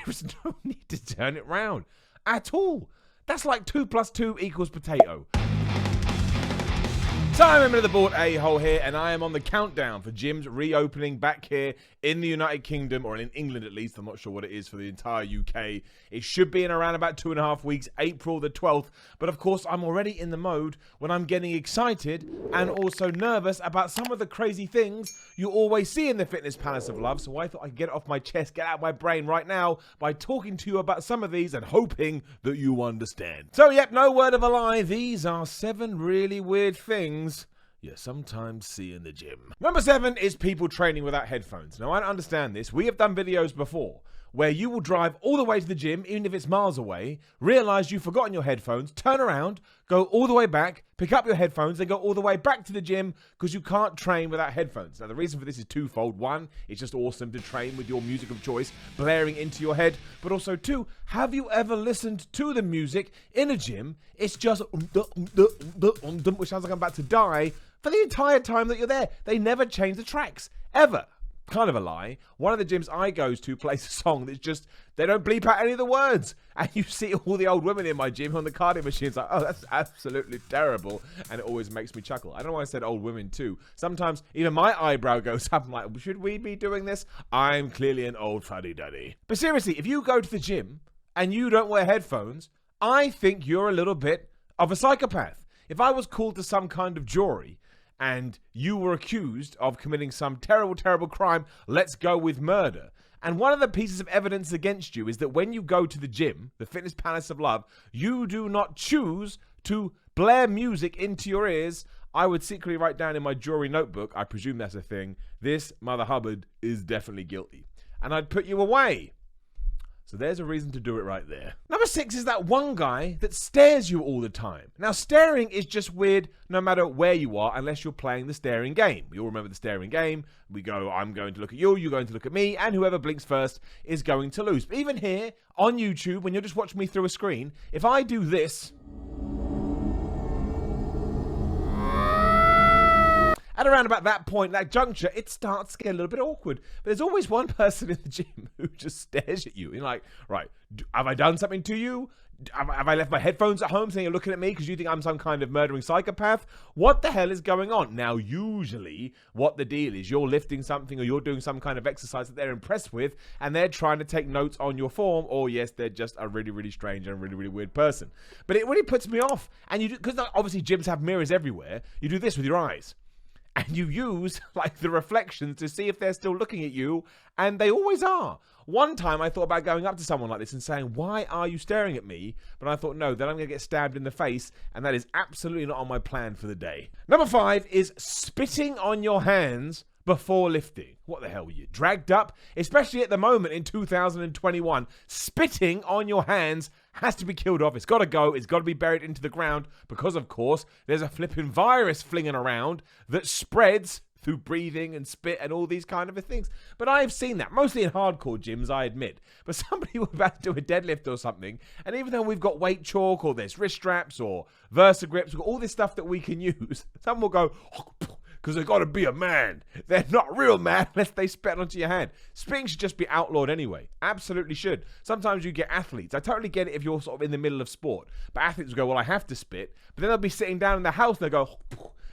There's no need to turn it round at all. That's like 2 + 2 = potato. So I'm member of the board A-hole here, and I am on the countdown for gyms reopening back here in the United Kingdom, or in England at least. I'm not sure what it is for the entire UK. It should be in around about 2.5 weeks, April the 12th. But of course, I'm already in the mode when I'm getting excited and also nervous about some of the crazy things you always see in the Fitness Palace of Love. So I thought I'd get it off my chest, get out of my brain right now by talking to you about some of these and hoping that you understand. So yep, no word of a lie. These are 7 really weird things you sometimes see in the gym. Number 7 is people training without headphones. Now, I don't understand this. We have done videos before where you will drive all the way to the gym, even if it's miles away, realize you've forgotten your headphones, turn around, go all the way back, pick up your headphones, then go all the way back to the gym because you can't train without headphones. Now, the reason for this is twofold. 1, it's just awesome to train with your music of choice blaring into your head. But also 2, have you ever listened to the music in a gym? It's just which sounds like I'm about to die for the entire time that you're there. They never change the tracks, ever. Kind of a lie. One of the gyms I go to plays a song that's just, they don't bleep out any of the words. And you see all the old women in my gym on the cardio machines like, oh, that's absolutely terrible. And it always makes me chuckle. I don't know why I said old women too. Sometimes even my eyebrow goes up. I'm like, should we be doing this? I'm clearly an old fuddy-duddy. But seriously, if you go to the gym and you don't wear headphones, I think you're a little bit of a psychopath. If I was called to some kind of jury and you were accused of committing some terrible, terrible crime, let's go with murder. And one of the pieces of evidence against you is that when you go to the gym, the Fitness Palace of Love, you do not choose to blare music into your ears. I would secretly write down in my jury notebook, I presume that's a thing, this Mother Hubbard is definitely guilty. And I'd put you away. So there's a reason to do it right there. Number 6 is that one guy that stares you all the time. Now, staring is just weird no matter where you are, unless you're playing the staring game. We all remember the staring game. We go, I'm going to look at you, you're going to look at me, and whoever blinks first is going to lose. But even here on YouTube, when you're just watching me through a screen, if I do this, at around about that point, that juncture, it starts to get a little bit awkward. But there's always one person in the gym who just stares at you. You're like, right, have I done something to you? Have I left my headphones at home saying you're looking at me because you think I'm some kind of murdering psychopath? What the hell is going on? Now, usually what the deal is, you're lifting something or you're doing some kind of exercise that they're impressed with and they're trying to take notes on your form, or yes, they're just a really, really strange and really, really weird person. But it really puts me off. And you do, because obviously gyms have mirrors everywhere, you do this with your eyes. And you use, like, the reflections to see if they're still looking at you, and they always are. One time I thought about going up to someone like this and saying, why are you staring at me? But I thought, no, then I'm going to get stabbed in the face, and that is absolutely not on my plan for the day. Number 5 is spitting on your hands before lifting. What the hell were you, dragged up? Especially at the moment in 2021, spitting on your hands has to be killed off. It's got to go. It's got to be buried into the ground because, of course, there's a flipping virus flinging around that spreads through breathing and spit and all these kind of things. But I've seen that, mostly in hardcore gyms, I admit. But somebody will about to do a deadlift or something, and even though we've got weight chalk or there's wrist straps or Versa grips, we've got all this stuff that we can use, someone will go, because they've got to be a man. They're not real man unless they spit onto your hand. Spitting should just be outlawed anyway. Absolutely should. Sometimes you get athletes. I totally get it if you're sort of in the middle of sport. But athletes will go, well, I have to spit. But then they'll be sitting down in the house and they'll go,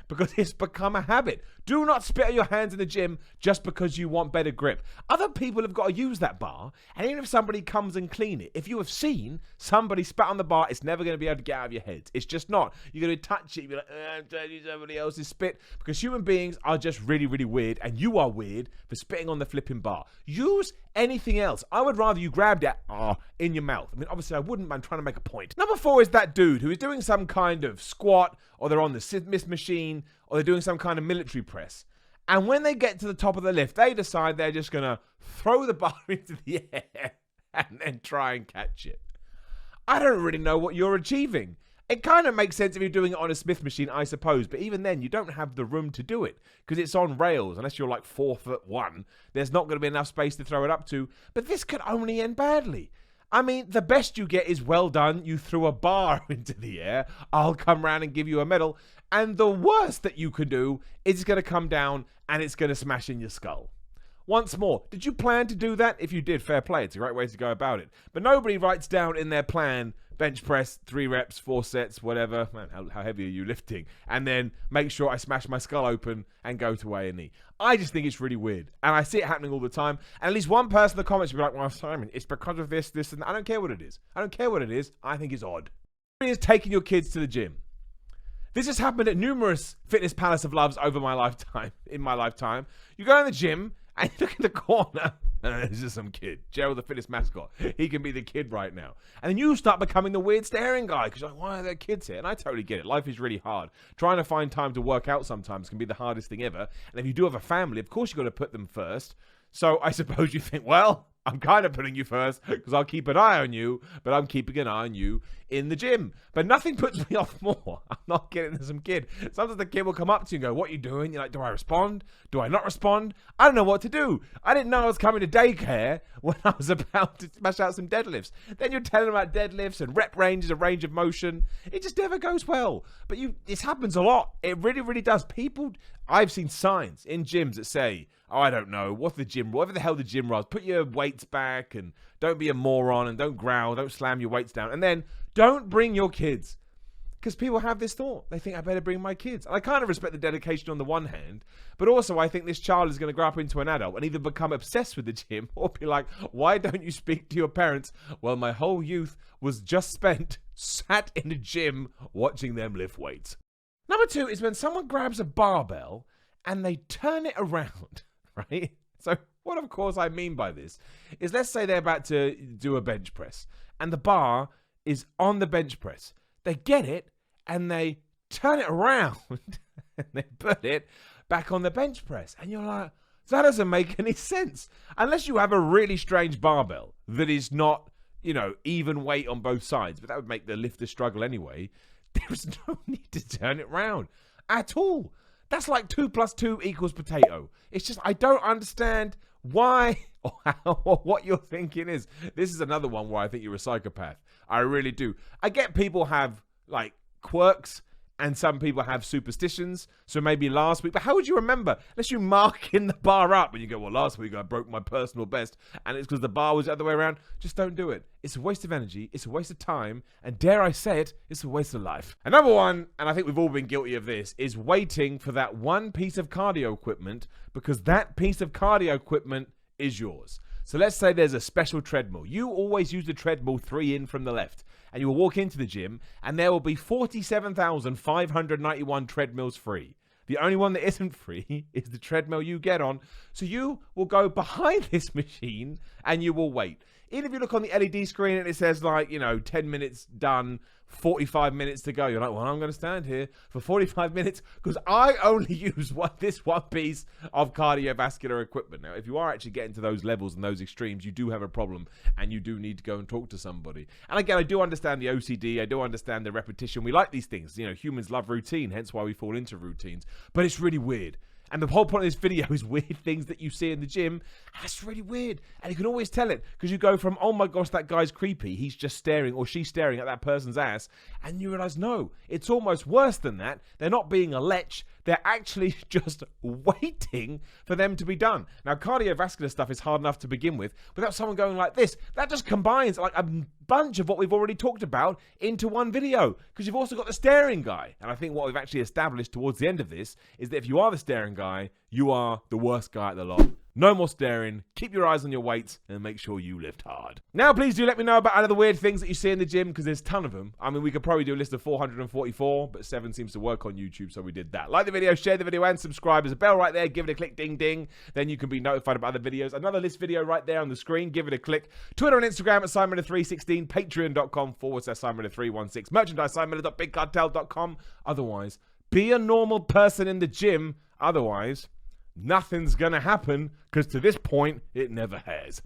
because it's become a habit. Do not spit on your hands in the gym just because you want better grip. Other people have got to use that bar, and even if somebody comes and clean it, if you have seen somebody spat on the bar, it's never going to be able to get out of your head. It's just not. You're going to touch it, you're like, I'm touching somebody else's spit, because human beings are just really, really weird, and you are weird for spitting on the flipping bar. Use anything else. I would rather you grab that in your mouth. I mean, obviously I wouldn't, but I'm trying to make a point. Number 4 is that dude who is doing some kind of squat, or they're on the Smith machine, or they're doing some kind of military press. And when they get to the top of the lift, they decide they're just going to throw the bar into the air and then try and catch it. I don't really know what you're achieving. It kind of makes sense if you're doing it on a Smith machine, I suppose. But even then, you don't have the room to do it because it's on rails. Unless you're like 4'1", there's not going to be enough space to throw it up to. But this could only end badly. I mean, the best you get is, well done, you threw a bar into the air, I'll come round and give you a medal. And the worst that you can do is it's going to come down and it's going to smash in your skull. once more, did you plan to do that? If you did, fair play. It's a great way to go about it. But nobody writes down in their plan, bench press, 3 reps, 4 sets, whatever. Man, how heavy are you lifting? And then make sure I smash my skull open and go to A&E. I just think it's really weird. And I see it happening all the time. And at least one person in the comments will be like, well, Simon, it's because of this, and that. I don't care what it is. I don't care what it is. I think it's odd. It is taking your kids to the gym. This has happened at numerous fitness palace of loves over my lifetime. In my lifetime, you go in the gym and you look in the corner. There's just some kid, Gerald, the fitness mascot. He can be the kid right now. And then you start becoming the weird staring guy because you're like, why are there kids here? And I totally get it. Life is really hard. Trying to find time to work out sometimes can be the hardest thing ever. And if you do have a family, of course you've got to put them first. So I suppose you think, well, I'm kind of putting you first because I'll keep an eye on you, but I'm keeping an eye on you in the gym. But nothing puts me off more. I'm not getting to some kid. Sometimes the kid will come up to you and go, what are you doing? You're like, do I respond? Do I not respond? I don't know what to do. I didn't know I was coming to daycare when I was about to smash out some deadlifts. Then you're telling them about deadlifts and rep ranges and range of motion. It just never goes well. But this happens a lot. It really, really does. I've seen signs in gyms that say, oh, I don't know, whatever the hell the gym was, put your weights back and don't be a moron and don't growl, don't slam your weights down. And then don't bring your kids. Because people have this thought. They think, I better bring my kids. And I kind of respect the dedication on the one hand, but also I think this child is going to grow up into an adult and either become obsessed with the gym or be like, why don't you speak to your parents? Well, my whole youth was just spent sat in a gym watching them lift weights. Number 2 is when someone grabs a barbell and they turn it around, right? So what, of course, I mean by this is, let's say they're about to do a bench press and the bar is on the bench press. They get it and they turn it around and they put it back on the bench press. And you're like, that doesn't make any sense. Unless you have a really strange barbell that is not, even weight on both sides, but that would make the lifter struggle anyway. There's no need to turn it round at all. That's like 2 + 2 = potato. It's just, I don't understand why or how or what your thinking is. This is another one where I think you're a psychopath. I really do. I get people have like quirks and some people have superstitions. So maybe last week, but how would you remember? Unless you mark in the bar up and you go, well, last week I broke my personal best and it's because the bar was the other way around. Just don't do it. It's a waste of energy. It's a waste of time. And dare I say it, it's a waste of life. And number 1, and I think we've all been guilty of this, is waiting for that one piece of cardio equipment because that piece of cardio equipment is yours. So let's say there's a special treadmill. You always use the treadmill 3 in from the left. And you will walk into the gym and there will be 47,591 treadmills free. The only one that isn't free is the treadmill you get on. So you will go behind this machine and you will wait. Even if you look on the LED screen and it says 10 minutes done, 45 minutes to go. You're like, well, I'm going to stand here for 45 minutes because I only use this one piece of cardiovascular equipment. Now, if you are actually getting to those levels and those extremes, you do have a problem and you do need to go and talk to somebody. And again, I do understand the OCD. I do understand the repetition. We like these things. Humans love routine, hence why we fall into routines. But it's really weird. And the whole point of this video is weird things that you see in the gym. That's really weird. And you can always tell it because you go from, oh my gosh, that guy's creepy. He's just staring or she's staring at that person's ass. And you realize, no, it's almost worse than that. They're not being a lech. They're actually just waiting for them to be done. Now, cardiovascular stuff is hard enough to begin with without someone going like this. That just combines like a bunch of what we've already talked about into one video because you've also got the staring guy. And I think what we've actually established towards the end of this is that if you are the staring guy, you are the worst guy at the lot. No more staring, keep your eyes on your weights, and make sure you lift hard. Now, please do let me know about other weird things that you see in the gym, because there's a ton of them. I mean, we could probably do a list of 444, but 7 seems to work on YouTube, so we did that. Like the video, share the video, and subscribe. There's a bell right there. Give it a click, ding, ding. Then you can be notified about other videos. Another list video right there on the screen. Give it a click. Twitter and Instagram at SimonMiller316. Patreon.com/SimonMiller316. Merchandise, SimonMiller.BigCartel.com. Otherwise, be a normal person in the gym. Otherwise, nothing's gonna happen, because to this point, it never has.